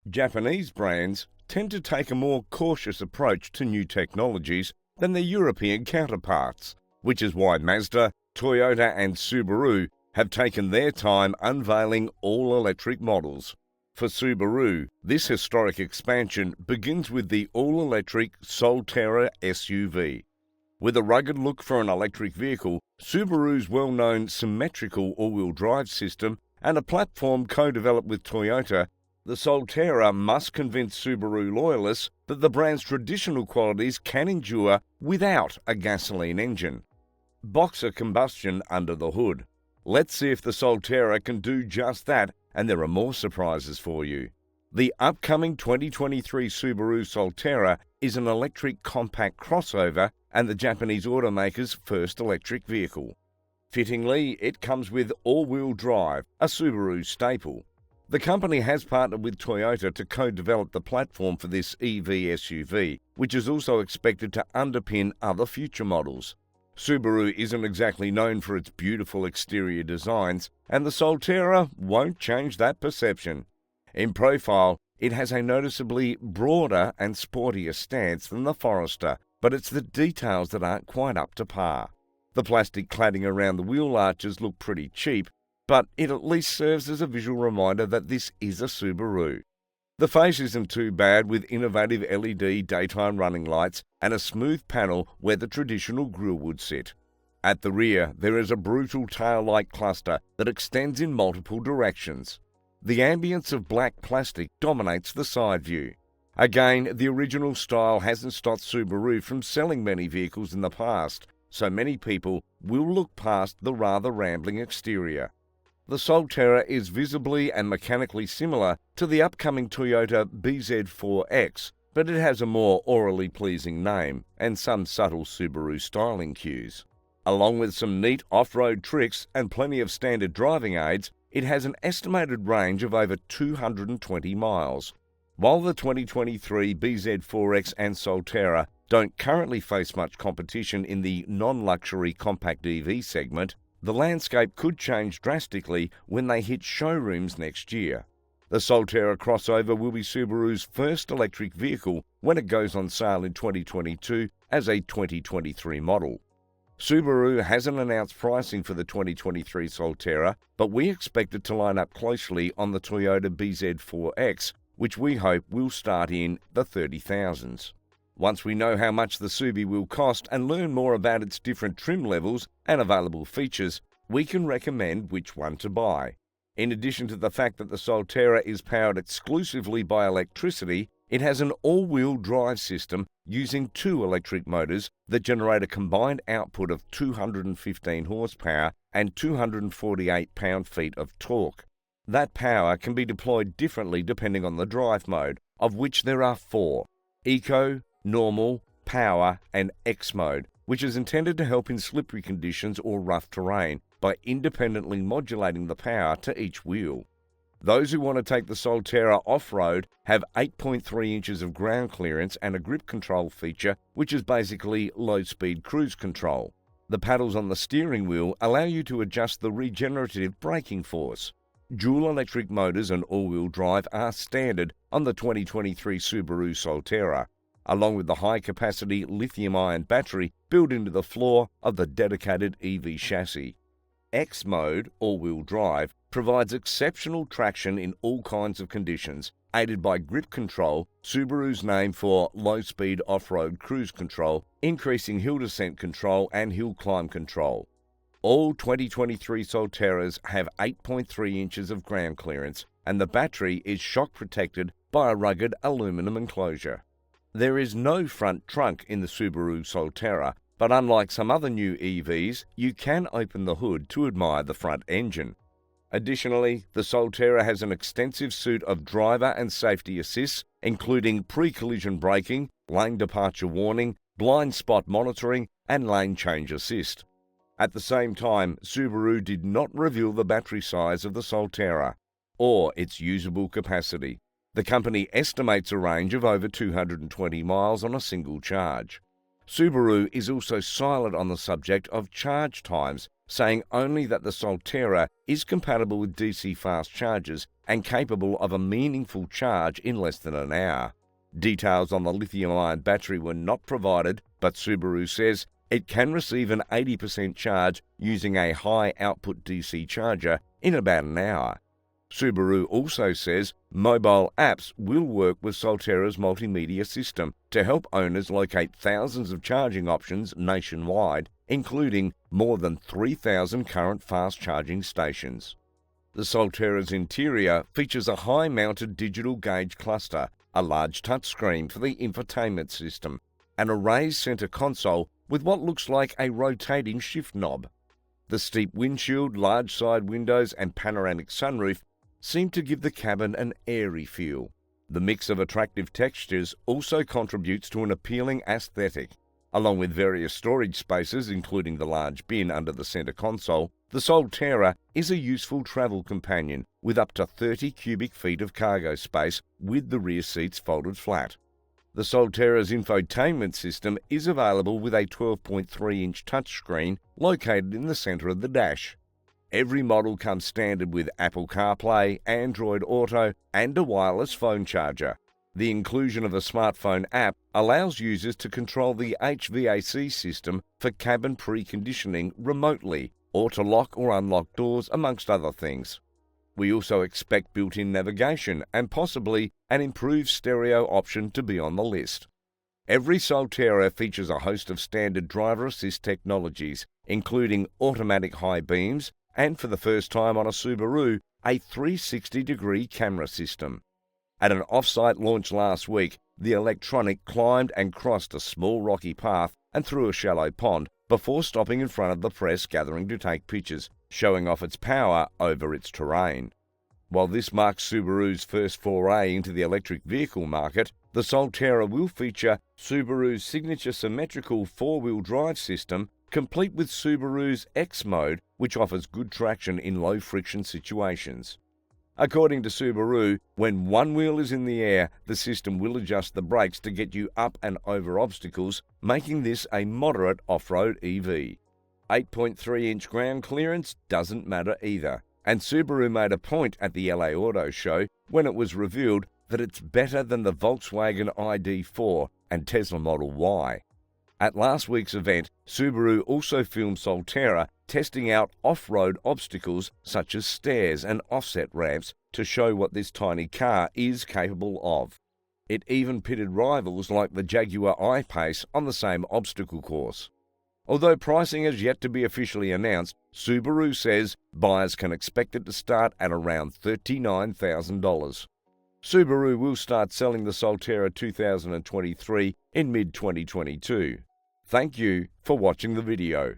Japanese brands tend to take a more cautious approach to new technologies than their European counterparts, which is why Mazda, Toyota and Subaru have taken their time unveiling all-electric models. For Subaru, this historic expansion begins with the all-electric Solterra SUV. With a rugged look for an electric vehicle, Subaru's well-known symmetrical all-wheel drive system and a platform co-developed with Toyota, the Solterra must convince Subaru loyalists that the brand's traditional qualities can endure without a gasoline engine. Boxer combustion under the hood. Let's see if the Solterra can do just that, and there are more surprises for you. The upcoming 2023 Subaru Solterra is an electric compact crossover and the Japanese automaker's first electric vehicle. Fittingly, it comes with all-wheel drive, a Subaru staple. The company has partnered with Toyota to co-develop the platform for this EV SUV, which is also expected to underpin other future models. Subaru isn't exactly known for its beautiful exterior designs, and the Solterra won't change that perception. In profile, it has a noticeably broader and sportier stance than the Forester, but it's the details that aren't quite up to par. The plastic cladding around the wheel arches look pretty cheap, but it at least serves as a visual reminder that this is a Subaru. The face isn't too bad, with innovative LED daytime running lights and a smooth panel where the traditional grille would sit. At the rear, there is a brutal tail-like cluster that extends in multiple directions. The ambience of black plastic dominates the side view. Again, the original style hasn't stopped Subaru from selling many vehicles in the past, so many people will look past the rather rambling exterior. The Solterra is visibly and mechanically similar to the upcoming Toyota BZ4X, but it has a more orally pleasing name and some subtle Subaru styling cues. Along with some neat off-road tricks and plenty of standard driving aids, it has an estimated range of over 220 miles. While the 2023 BZ4X and Solterra don't currently face much competition in the non-luxury compact EV segment, the landscape could change drastically when they hit showrooms next year. The Solterra crossover will be Subaru's first electric vehicle when it goes on sale in 2022 as a 2023 model. Subaru hasn't announced pricing for the 2023 Solterra, but we expect it to line up closely on the Toyota BZ4X, which we hope will start in the 30,000s. Once we know how much the Subi will cost and learn more about its different trim levels and available features, we can recommend which one to buy. In addition to the fact that the Solterra is powered exclusively by electricity, it has an all-wheel drive system using two electric motors that generate a combined output of 215 horsepower and 248 pound-feet of torque. That power can be deployed differently depending on the drive mode, of which there are four: Eco, Normal, Power and X mode, which is intended to help in slippery conditions or rough terrain by independently modulating the power to each wheel. Those who want to take the Solterra off-road have 8.3 inches of ground clearance and a grip control feature, which is basically low-speed cruise control. The paddles on the steering wheel allow you to adjust the regenerative braking force. Dual electric motors and all-wheel drive are standard on the 2023 Subaru Solterra, along with the high-capacity lithium-ion battery built into the floor of the dedicated EV chassis. X mode, all-wheel drive, provides exceptional traction in all kinds of conditions, aided by grip control, Subaru's name for low-speed off-road cruise control, increasing hill descent control and hill climb control. All 2023 Solterras have 8.3 inches of ground clearance, and the battery is shock protected by a rugged aluminum enclosure. There is no front trunk in the Subaru Solterra, but unlike some other new EVs, you can open the hood to admire the front engine. Additionally, the Solterra has an extensive suite of driver and safety assists, including pre-collision braking, lane departure warning, blind spot monitoring, and lane change assist. At the same time, Subaru did not reveal the battery size of the Solterra or its usable capacity. The company estimates a range of over 220 miles on a single charge. Subaru is also silent on the subject of charge times, saying only that the Solterra is compatible with DC fast chargers and capable of a meaningful charge in less than an hour. Details on the lithium-ion battery were not provided, but Subaru says it can receive an 80% charge using a high-output DC charger in about an hour. Subaru also says mobile apps will work with Solterra's multimedia system to help owners locate thousands of charging options nationwide, including more than 3,000 current fast charging stations. The Solterra's interior features a high-mounted digital gauge cluster, a large touchscreen for the infotainment system, and a raised center console with what looks like a rotating shift knob. The steep windshield, large side windows, and panoramic sunroof seem to give the cabin an airy feel. The mix of attractive textures also contributes to an appealing aesthetic. Along with various storage spaces, including the large bin under the center console, the Solterra is a useful travel companion with up to 30 cubic feet of cargo space with the rear seats folded flat. The Solterra's infotainment system is available with a 12.3-inch touchscreen located in the center of the dash. Every model comes standard with Apple CarPlay, Android Auto, and a wireless phone charger. The inclusion of a smartphone app allows users to control the HVAC system for cabin preconditioning remotely, or to lock or unlock doors, amongst other things. We also expect built-in navigation and possibly an improved stereo option to be on the list. Every Solterra features a host of standard driver assist technologies, including automatic high beams, and for the first time on a Subaru, a 360-degree camera system. At an off-site launch last week, the electronic climbed and crossed a small rocky path and through a shallow pond before stopping in front of the press gathering to take pictures, showing off its power over its terrain. While this marks Subaru's first foray into the electric vehicle market, the Solterra will feature Subaru's signature symmetrical four-wheel drive system, complete with Subaru's X mode, which offers good traction in low-friction situations. According to Subaru, when one wheel is in the air, the system will adjust the brakes to get you up and over obstacles, making this a moderate off-road EV. 8.3-inch ground clearance doesn't matter either, and Subaru made a point at the LA Auto Show when it was revealed that it's better than the Volkswagen ID.4 and Tesla Model Y. At last week's event, Subaru also filmed Solterra testing out off-road obstacles such as stairs and offset ramps to show what this tiny car is capable of. It even pitted rivals like the Jaguar I-Pace on the same obstacle course. Although pricing has yet to be officially announced, Subaru says buyers can expect it to start at around $39,000. Subaru will start selling the Solterra 2023 in mid-2022. Thank you for watching the video.